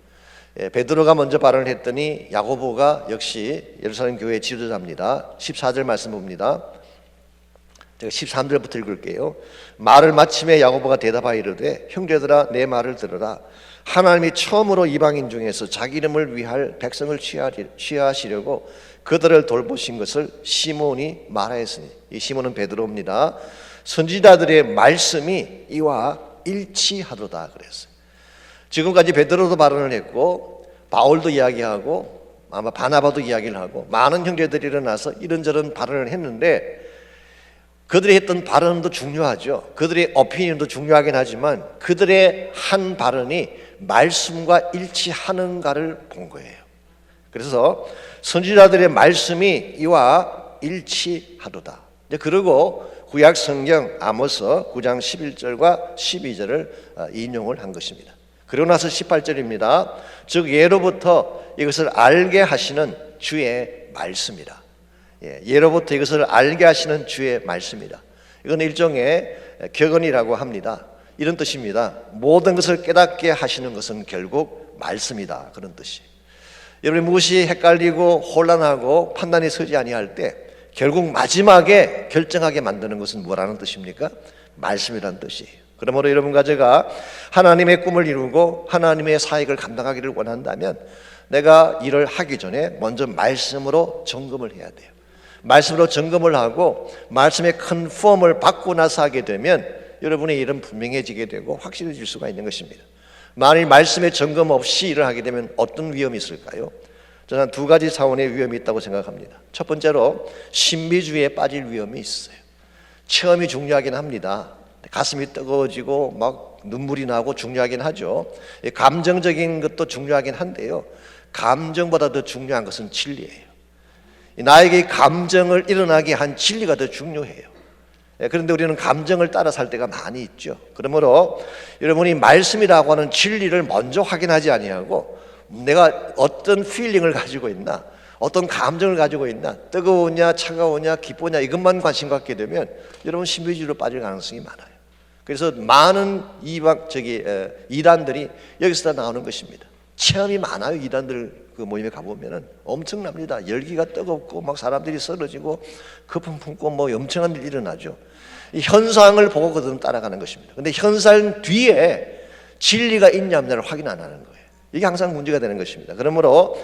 베드로가 먼저 발언을 했더니 야고보가 역시 예루살렘 교회의 지도자입니다. 14절 말씀 봅니다. 제가 13절부터 읽을게요. 말을 마침에 야고보가 대답하여 이르되 형제들아 내 말을 들으라. 하나님이 처음으로 이방인 중에서 자기 이름을 위할 백성을 취하시려고 그들을 돌보신 것을 시몬이 말하였으니, 이 시몬은 베드로입니다. 선지자들의 말씀이 이와 일치하도다 그랬어요. 지금까지 베드로도 발언을 했고 바울도 이야기하고 아마 바나바도 이야기를 하고 많은 형제들이 일어나서 이런저런 발언을 했는데, 그들이 했던 발언도 중요하죠. 그들의 오피니언도 중요하긴 하지만 그들의 한 발언이 말씀과 일치하는가를 본 거예요. 그래서 선지자들의 말씀이 이와 일치하도다. 그리고 구약 성경 아모스 9장 11절과 12절을 인용을 한 것입니다. 그러고 나서 18절입니다. 즉 예로부터 이것을 알게 하시는 주의 말씀이다. 예로부터 이것을 알게 하시는 주의 말씀이다. 이건 일종의 격언이라고 합니다. 이런 뜻입니다. 모든 것을 깨닫게 하시는 것은 결국 말씀이다, 그런 뜻이에요. 여러분이 무엇이 헷갈리고 혼란하고 판단이 서지 아니할 때 결국 마지막에 결정하게 만드는 것은 뭐라는 뜻입니까? 말씀이라는 뜻이에요. 그러므로 여러분과 제가 하나님의 꿈을 이루고 하나님의 사역을 감당하기를 원한다면 내가 일을 하기 전에 먼저 말씀으로 점검을 해야 돼요. 말씀으로 점검을 하고 말씀의 컨펌을 받고 나서 하게 되면 여러분의 일은 분명해지게 되고 확실해질 수가 있는 것입니다. 만일 말씀의 점검 없이 일을 하게 되면 어떤 위험이 있을까요? 저는 두 가지 차원의 위험이 있다고 생각합니다. 첫 번째로 신비주의에 빠질 위험이 있어요. 체험이 중요하긴 합니다. 가슴이 뜨거워지고 막 눈물이 나고 중요하긴 하죠. 감정적인 것도 중요하긴 한데요, 감정보다 더 중요한 것은 진리예요. 나에게 감정을 일어나게 한 진리가 더 중요해요. 그런데 우리는 감정을 따라 살 때가 많이 있죠. 그러므로 여러분이 말씀이라고 하는 진리를 먼저 확인하지 아니하고 내가 어떤 필링을 가지고 있나, 어떤 감정을 가지고 있나, 뜨거우냐 차가우냐 기쁘냐 이것만 관심 갖게 되면 여러분 신비주의로 빠질 가능성이 많아요. 그래서 많은 이단들이 여기서 다 나오는 것입니다. 체험이 많아요. 이단들 그 모임에 가보면은 엄청납니다. 열기가 뜨겁고 막 사람들이 쓰러지고 거품 품고 뭐 엄청난 일이 일어나죠. 이 현상을 보고 그들은 따라가는 것입니다. 근데 현상 뒤에 진리가 있냐 없냐를 확인 안 하는 거예요. 이게 항상 문제가 되는 것입니다. 그러므로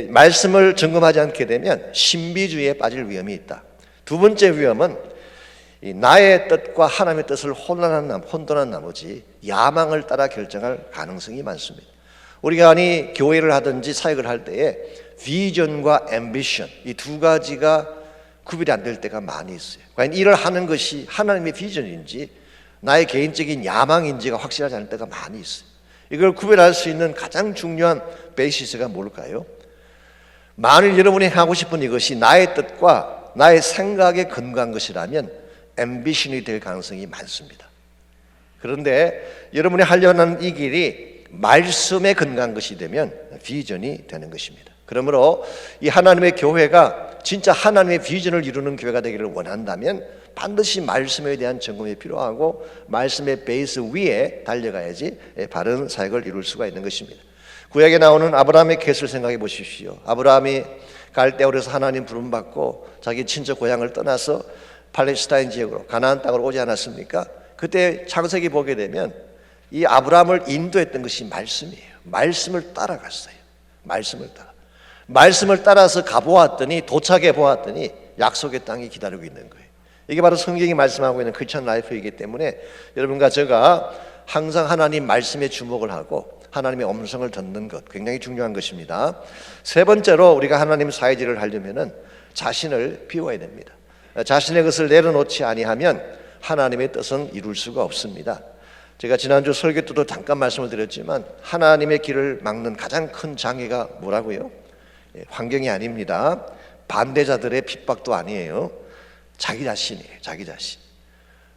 말씀을 점검하지 않게 되면 신비주의에 빠질 위험이 있다. 두 번째 위험은 나의 뜻과 하나님의 뜻을 혼돈한 나머지 야망을 따라 결정할 가능성이 많습니다. 우리가 교회를 하든지 사역을 할 때에 비전과 앰비션, 이 두 가지가 구별이 안 될 때가 많이 있어요. 과연 일을 하는 것이 하나님의 비전인지 나의 개인적인 야망인지가 확실하지 않을 때가 많이 있어요. 이걸 구별할 수 있는 가장 중요한 베이시스가 뭘까요? 만일 여러분이 하고 싶은 이것이 나의 뜻과 나의 생각에 근거한 것이라면 앰비션이 될 가능성이 많습니다. 그런데 여러분이 하려는 이 길이 말씀에 근거한 것이 되면 비전이 되는 것입니다. 그러므로 이 하나님의 교회가 진짜 하나님의 비전을 이루는 교회가 되기를 원한다면 반드시 말씀에 대한 점검이 필요하고 말씀의 베이스 위에 달려가야지 바른 사역을 이룰 수가 있는 것입니다. 구약에 나오는 아브라함의 케이스를 생각해 보십시오. 아브라함이 갈대아우르에서 하나님 부름받고 자기 친척 고향을 떠나서 팔레스타인 지역으로 가나안 땅으로 오지 않았습니까? 그때 창세기 보게 되면 이 아브라함을 인도했던 것이 말씀이에요. 말씀을 따라갔어요. 말씀을 따라서 가보았더니 도착해 보았더니 약속의 땅이 기다리고 있는 거예요. 이게 바로 성경이 말씀하고 있는 크리스천 라이프이기 때문에 여러분과 제가 항상 하나님 말씀에 주목을 하고 하나님의 음성을 듣는 것 굉장히 중요한 것입니다. 세 번째로 우리가 하나님 사회질을 하려면은 자신을 비워야 됩니다. 자신의 것을 내려놓지 아니하면 하나님의 뜻은 이룰 수가 없습니다. 제가 지난주 설교 때도 잠깐 말씀을 드렸지만 하나님의 길을 막는 가장 큰 장애가 뭐라고요? 환경이 아닙니다. 반대자들의 핍박도 아니에요. 자기 자신이에요. 자기 자신.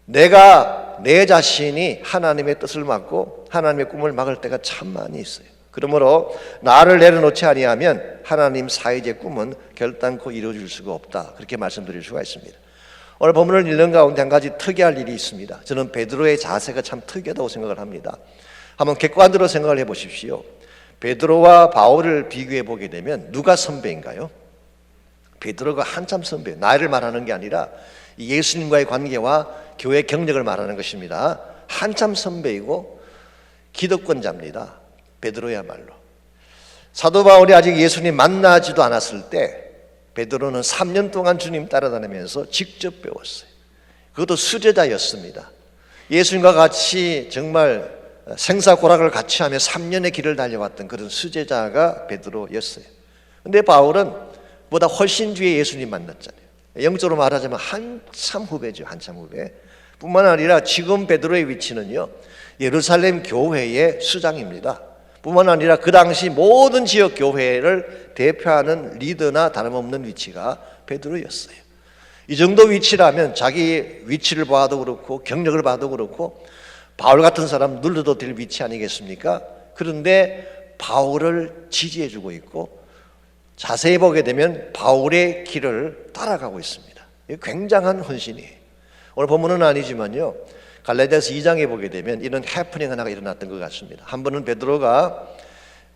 내가 내 자신이 하나님의 뜻을 막고 하나님의 꿈을 막을 때가 참 많이 있어요. 그러므로 나를 내려놓지 아니하면 하나님 사회의 꿈은 결단코 이루어질 수가 없다. 그렇게 말씀드릴 수가 있습니다. 오늘 본문을 읽는 가운데 한 가지 특이할 일이 있습니다. 저는 베드로의 자세가 참 특이하다고 생각을 합니다. 한번 객관적으로 생각을 해보십시오. 베드로와 바울을 비교해 보게 되면 누가 선배인가요? 베드로가 한참 선배예요. 나이를 말하는 게 아니라 예수님과의 관계와 교회 경력을 말하는 것입니다. 한참 선배이고 기득권자입니다. 베드로야말로. 사도 바울이 아직 예수님 만나지도 않았을 때 베드로는 3년 동안 주님 따라다니면서 직접 배웠어요. 그것도 수제자였습니다. 예수님과 같이 정말 생사고락을 같이 하며 3년의 길을 달려왔던 그런 수제자가 베드로였어요. 근데 바울은 보다 훨씬 뒤에 예수님 만났잖아요. 영적으로 말하자면 한참 후배죠. 한참 후배. 뿐만 아니라 지금 베드로의 위치는요, 예루살렘 교회의 수장입니다. 뿐만 아니라 그 당시 모든 지역 교회를 대표하는 리더나 다름없는 위치가 베드로였어요. 이 정도 위치라면 자기 위치를 봐도 그렇고 경력을 봐도 그렇고 바울 같은 사람 눌러도 될 위치 아니겠습니까? 그런데 바울을 지지해주고 있고 자세히 보게 되면 바울의 길을 따라가고 있습니다. 굉장한 헌신이에요. 오늘 본문은 아니지만요, 갈라디아서 2장에 보게 되면 이런 해프닝 하나가 일어났던 것 같습니다. 한 번은 베드로가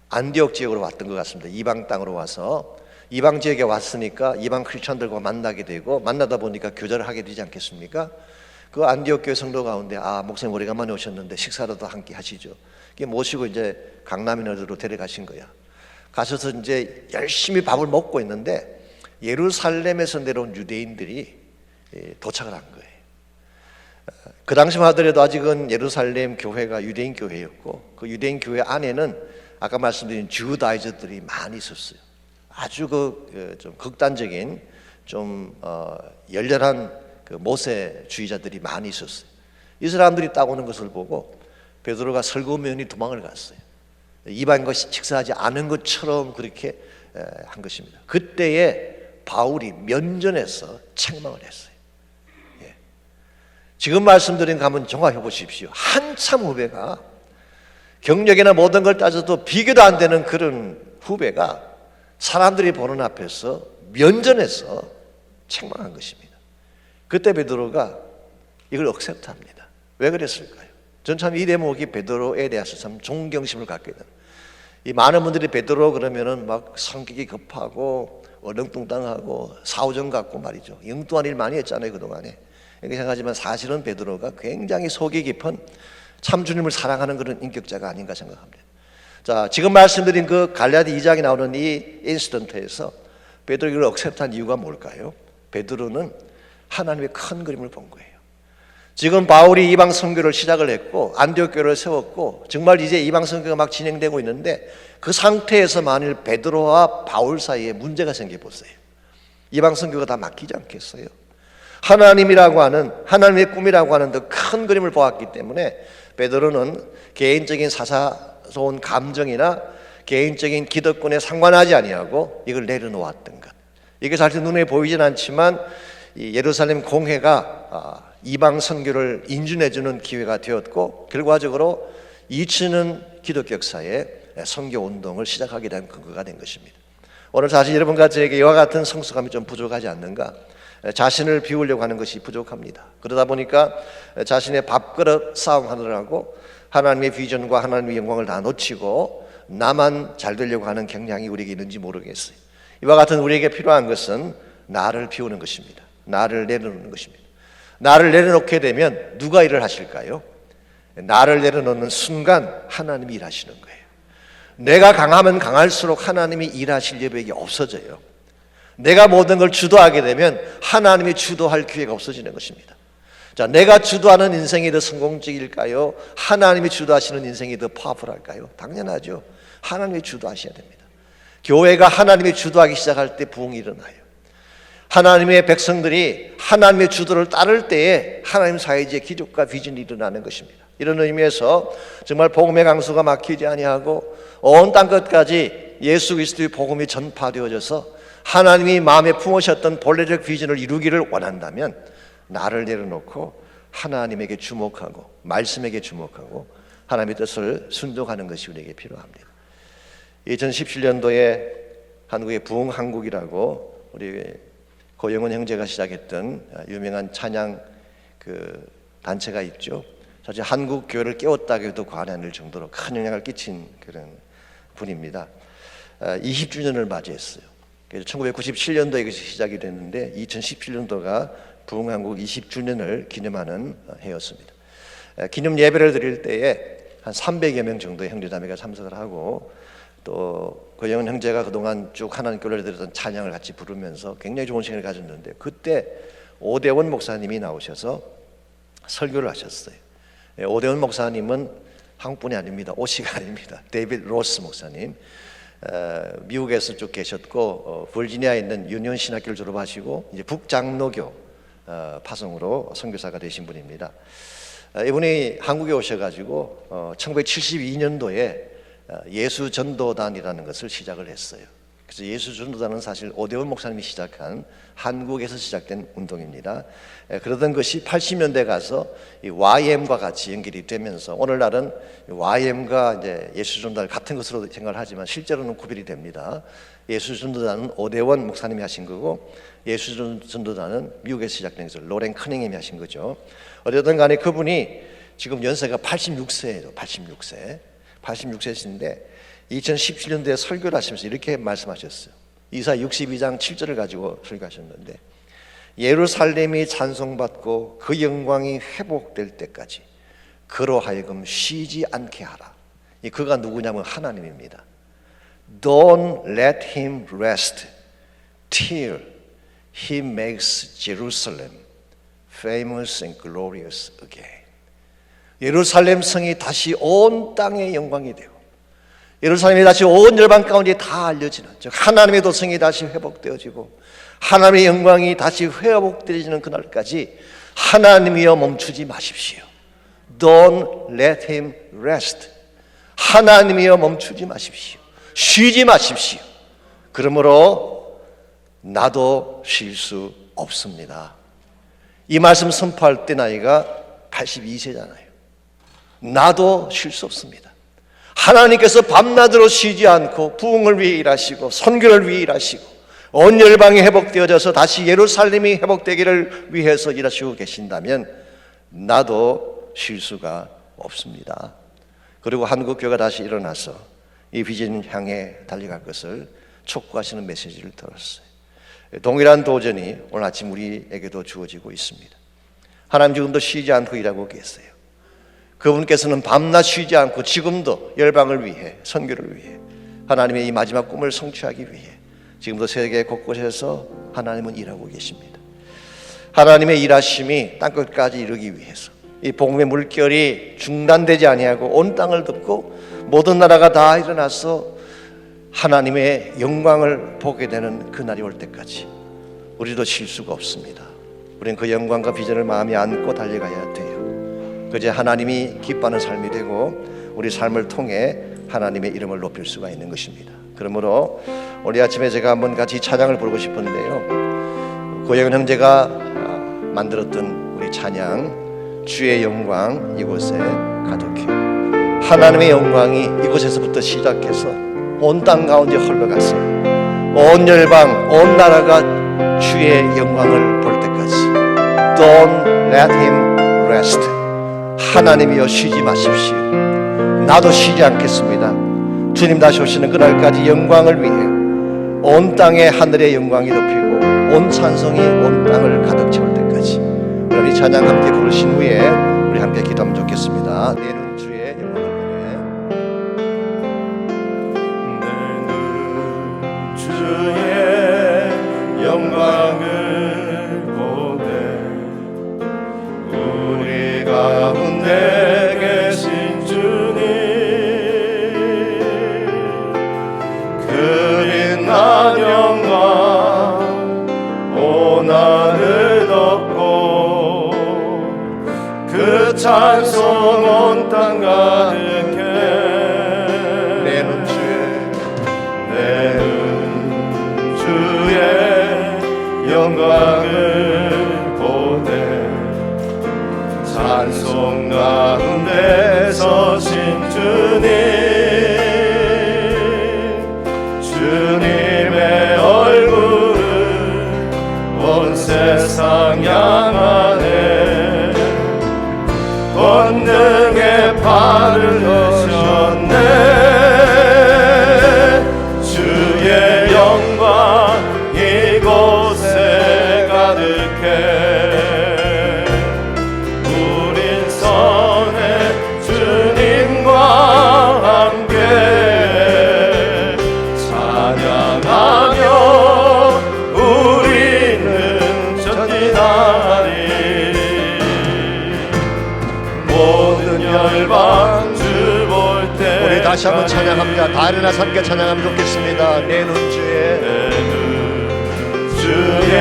안디옥 지역으로 왔던 것 같습니다. 이방 땅으로 와서 이방 지역에 왔으니까 이방 크리스천들과 만나게 되고 만나다 보니까 교제를 하게 되지 않겠습니까? 그 안디옥 교회 성도 가운데 목사님 오래간만에 오셨는데 식사라도 함께 하시죠. 이게 모시고 이제 강남이나들로 데려가신 거야. 가셔서 이제 열심히 밥을 먹고 있는데 예루살렘에서 내려온 유대인들이 도착을 한 거예요. 그 당시만 하더라도 아직은 예루살렘 교회가 유대인 교회였고 그 유대인 교회 안에는 아까 말씀드린 주다이저들이 많이 있었어요. 아주 좀 극단적인 좀 열렬한 그 모세주의자들이 많이 있었어요. 이 사람들이 딱 오는 것을 보고 베드로가 설거면이 도망을 갔어요. 이방인과 식사하지 않은 것처럼 그렇게 한 것입니다. 그때에 바울이 면전에서 책망을 했어요. 지금 말씀드린 거 한번 종합해 보십시오. 한참 후배가 경력이나 모든 걸 따져도 비교도 안 되는 그런 후배가 사람들이 보는 앞에서 면전에서 책망한 것입니다. 그때 베드로가 이걸 억셉트합니다. 왜 그랬을까요? 전 참 이 대목이 베드로에 대해서 참 존경심을 갖게 됩니다. 이 많은 분들이 베드로 그러면은 막 성격이 급하고 얼렁뚱땅하고 사오정 같고 말이죠. 엉뚱한 일 많이 했잖아요, 그동안에. 이렇게 생각하지만 사실은 베드로가 굉장히 속이 깊은 참 주님을 사랑하는 그런 인격자가 아닌가 생각합니다. 자, 지금 말씀드린 그 갈라디 2장에 나오는 이 인시던트에서 베드로를 억셉트한 이유가 뭘까요? 베드로는 하나님의 큰 그림을 본 거예요. 지금 바울이 이방 선교를 시작을 했고 안디옥 교회를 세웠고 정말 이제 이방 선교가 막 진행되고 있는데 그 상태에서 만일 베드로와 바울 사이에 문제가 생겨보세요. 이방 선교가 다 막히지 않겠어요? 하나님이라고 하는 하나님의 꿈이라고 하는 더 큰 그림을 보았기 때문에 베드로는 개인적인 사사로운 감정이나 개인적인 기득권에 상관하지 아니하고 이걸 내려놓았던 것. 이게 사실 눈에 보이진 않지만 이 예루살렘 공회가 이방 선교를 인준해주는 기회가 되었고 결과적으로 2000년 기독교 역사에 선교 운동을 시작하게 된 근거가 된 것입니다. 오늘 사실 여러분과 저에게 이와 같은 성숙함이 좀 부족하지 않는가? 자신을 비우려고 하는 것이 부족합니다. 그러다 보니까 자신의 밥그릇 싸움하느라고 하나님의 비전과 하나님의 영광을 다 놓치고 나만 잘 되려고 하는 경향이 우리에게 있는지 모르겠어요. 이와 같은 우리에게 필요한 것은 나를 비우는 것입니다. 나를 내려놓는 것입니다. 나를 내려놓게 되면 누가 일을 하실까요? 나를 내려놓는 순간 하나님이 일하시는 거예요. 내가 강하면 강할수록 하나님이 일하실 여백이 없어져요. 내가 모든 걸 주도하게 되면 하나님이 주도할 기회가 없어지는 것입니다. 자, 내가 주도하는 인생이 더 성공적일까요? 하나님이 주도하시는 인생이 더 파워풀할까요? 당연하죠. 하나님이 주도하셔야 됩니다. 교회가 하나님이 주도하기 시작할 때 부흥이 일어나요. 하나님의 백성들이 하나님의 주도를 따를 때에 하나님 사회의 기적과 비전이 일어나는 것입니다. 이런 의미에서 정말 복음의 강수가 막히지 아니하고 온 땅 끝까지 예수 그리스도의 복음이 전파되어져서 하나님이 마음에 품으셨던 본래적 비전을 이루기를 원한다면 나를 내려놓고 하나님에게 주목하고 말씀에게 주목하고 하나님의 뜻을 순종하는 것이 우리에게 필요합니다. 2017년도에 한국의 부흥한국이라고 우리 고영원 형제가 시작했던 유명한 찬양 그 단체가 있죠. 사실 한국 교회를 깨웠다고 해도 과언이 정도로 큰 영향을 끼친 그런 분입니다. 20주년을 맞이했어요. 그래서 1997년도에 이것이 시작이 됐는데 2017년도가 부흥한국 20주년을 기념하는 해였습니다. 기념 예배를 드릴 때에 한 300여 명 정도의 형제자매가 참석을 하고 또 고영은 형제가 그동안 쭉 하나님께 올려드렸던 찬양을 같이 부르면서 굉장히 좋은 시간을 가졌는데 그때 오대원 목사님이 나오셔서 설교를 하셨어요. 오대원 목사님은 한국분이 아닙니다. 오시가 아닙니다. 데이비드 로스 목사님. 미국에서 쭉 계셨고 버지니아에 있는 유니온 신학교를 졸업하시고 이제 북장로교 파송으로 선교사가 되신 분입니다. 이분이 한국에 오셔가지고 1972년도에 예수전도단이라는 것을 시작을 했어요. 그래서 예수전도단은 사실 오대원 목사님이 시작한 한국에서 시작된 운동입니다. 그러던 것이 80년대 가서 이 YM과 같이 연결이 되면서 오늘날은 YM과 이제 예수전도단 같은 것으로 생각을 하지만 실제로는 구별이 됩니다. 예수전도단은 오대원 목사님이 하신 거고 예수전도단은 미국에서 시작된 것을 로렌 커닝햄이 하신 거죠. 어쨌든 간에 그분이 지금 연세가 86세예요. 86세이신데 2017년도에 설교를 하시면서 이렇게 말씀하셨어요. 이사 62장 7절을 가지고 설교하셨는데 예루살렘이 찬송받고 그 영광이 회복될 때까지 그로 하여금 쉬지 않게 하라. 이 그가 누구냐면 하나님입니다. Don't let him rest till he makes Jerusalem famous and glorious again. 예루살렘 성이 다시 온 땅의 영광이 되고 예루살렘이 다시 온 열방 가운데 다 알려지는, 즉 하나님의 도성이 다시 회복되어지고 하나님의 영광이 다시 회복되어지는 그날까지 하나님이여 멈추지 마십시오. Don't let him rest. 하나님이여 멈추지 마십시오. 쉬지 마십시오. 그러므로 나도 쉴 수 없습니다. 이 말씀 선포할 때 나이가 82세잖아요. 나도 쉴 수 없습니다. 하나님께서 밤낮으로 쉬지 않고 부흥을 위해 일하시고 선교를 위해 일하시고 온 열방이 회복되어져서 다시 예루살렘이 회복되기를 위해서 일하시고 계신다면 나도 쉴 수가 없습니다. 그리고 한국교회가 다시 일어나서 이 비전 향해 달려갈 것을 촉구하시는 메시지를 들었어요. 동일한 도전이 오늘 아침 우리에게도 주어지고 있습니다. 하나님 지금도 쉬지 않고 일하고 계세요. 그분께서는 밤낮 쉬지 않고 지금도 열방을 위해 선교를 위해 하나님의 이 마지막 꿈을 성취하기 위해 지금도 세계 곳곳에서 하나님은 일하고 계십니다. 하나님의 일하심이 땅끝까지 이르기 위해서 이 복음의 물결이 중단되지 아니하고 온 땅을 덮고 모든 나라가 다 일어나서 하나님의 영광을 보게 되는 그날이 올 때까지 우리도 쉴 수가 없습니다. 우리는 그 영광과 비전을 마음에 안고 달려가야 돼요. 그제 하나님이 기뻐하는 삶이 되고 우리 삶을 통해 하나님의 이름을 높일 수가 있는 것입니다. 그러므로 오늘 아침에 제가 한번 같이 찬양을 부르고 싶은데요, 고영은 형제가 만들었던 우리 찬양 주의 영광 이곳에 가득해. 하나님의 영광이 이곳에서부터 시작해서 온 땅 가운데 흘러가서 온 열방 온 나라가 주의 영광을 볼 때까지 Don't let him rest. 하나님이여 쉬지 마십시오. 나도 쉬지 않겠습니다. 주님 다시 오시는 그날까지 영광을 위해 온 땅에 하늘의 영광이 덮이고 온 찬송이 온 땅을 가득 채울 때까지. 그러니 찬양 함께 부르신 후에 우리 함께 기도하면 좋겠습니다. 내 눈 주의 영광을 주의 영광을 보되 우리 가운데 계신 주님 그 빛난 영광 온 하늘 덮고 그 찬송 온 땅 가득해 내 눈 주의 영광을 보되 찬송 가운데 서신 주님의 얼굴을 온 세상 향하네 권능의 팔을 드셨네 주의 영광 이곳에 가득해 다시 한번 찬양합니다. 다 일어나서 함께 찬양하면 좋겠습니다. 내 눈 주의 주의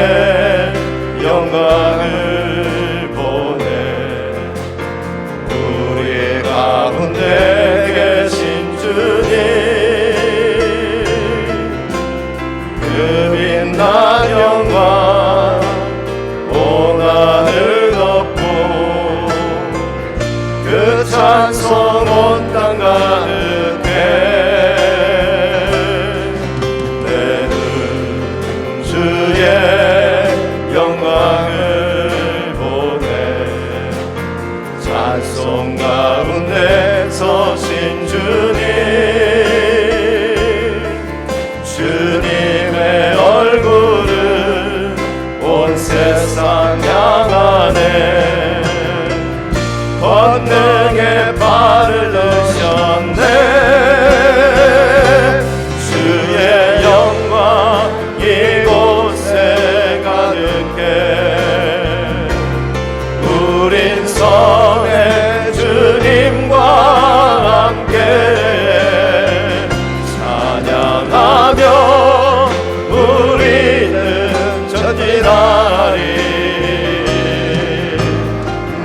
영광을 보내 우리 가운데 계신 주님 그 빛난 영광 온 하늘 덮고 그 찬송 온 땅 가득해 내 눈 주의 영광을 보내 찬송 가운데 서신 주님 주님의 얼굴을 온 세상 향하네 권능의 발을 넣으셨네 주의 영광 이곳에 가득해 우린 성의 주님과 함께 찬양하며 우리는 전진하리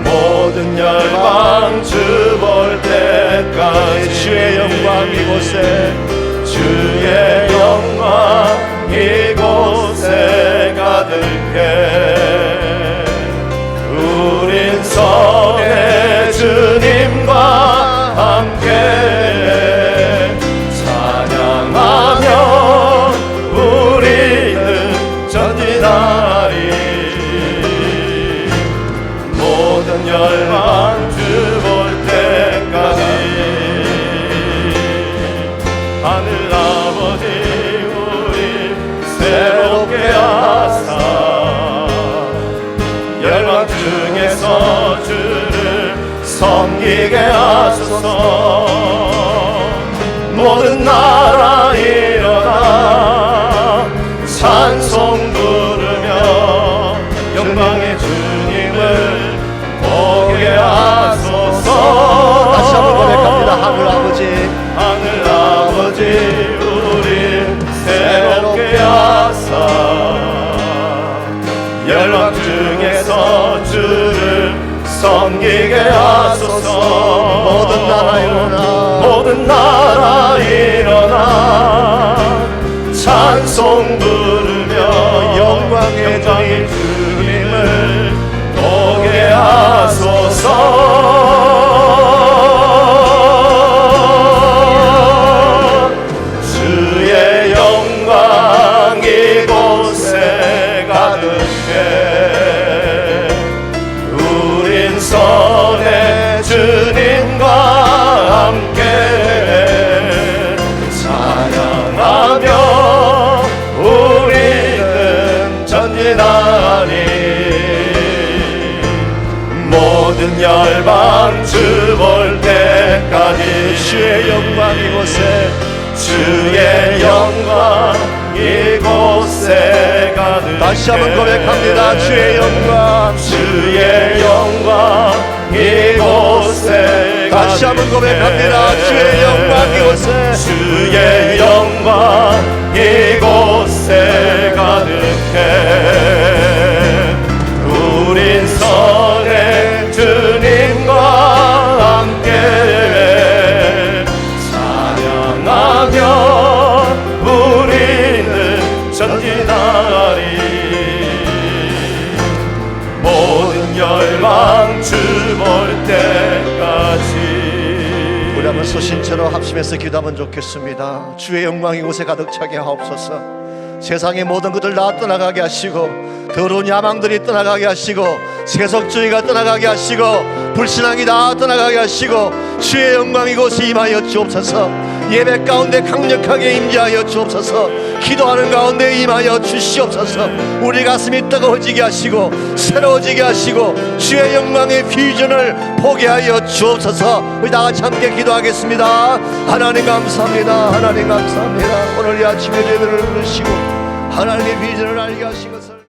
모든 열방 주 볼 때까지 주의 영광 이곳에 주의 영광 이곳에 가득해 우린 성의 주님과 함께 찬양하며 우리는 전진하리 모든 열방 주 볼 때까지 하늘 아버지 우리 새롭게 하사 열방 중에서 주를 섬기게 하소서 모든 나라 일어나 찬송 부르며 영광의 주님을 보게 하소서 다시 한번 고백합니다. 하늘 아버지 하늘 아버지 우리 새롭게 하사 열방 중에서 주를 섬기게 하소서 모든 나라 일어나 모든 나라 일어나 찬송 부르며 영광의 주님을 보게 하소서 주의 영광 이곳에 가득해 우린 선의 주님과 함께 찬양하며 우리는 전진하리 모든 열방 주 볼 때까지 주의 영광 이곳에 주의 영광 이곳에 가득해 다시 한번 고백합니다. 주의 영광 주의 영광 이곳에 다시 한번 고백합니다. 주의 영광 이곳에 주의 영광 이곳에 가득해 우린 선의 주님과 함께 찬양하며 우리는 전진하리 모든 열방 주 볼 때까지 우리 한번 소신처럼 합심해서 기도하면 좋겠습니다. 주의 영광 이곳에 가득 차게 하옵소서. 세상의 모든 것들 다 떠나가게 하시고 더러운 야망들이 떠나가게 하시고 세속주의가 떠나가게 하시고 불신앙이 다 떠나가게 하시고 주의 영광 이곳에 임하여 주옵소서. 예배 가운데 강력하게 임재하여 주옵소서. 기도하는 가운데 임하여 주시옵소서. 우리 가슴이 뜨거워지게 하시고 새로워지게 하시고 주의 영광의 비전을 보게 하여 주옵소서. 우리 다 같이 함께 기도하겠습니다. 하나님 감사합니다. 하나님 감사합니다. 오늘 이 아침에 예배를 부르시고 하나님의 비전을 알게 하신 것을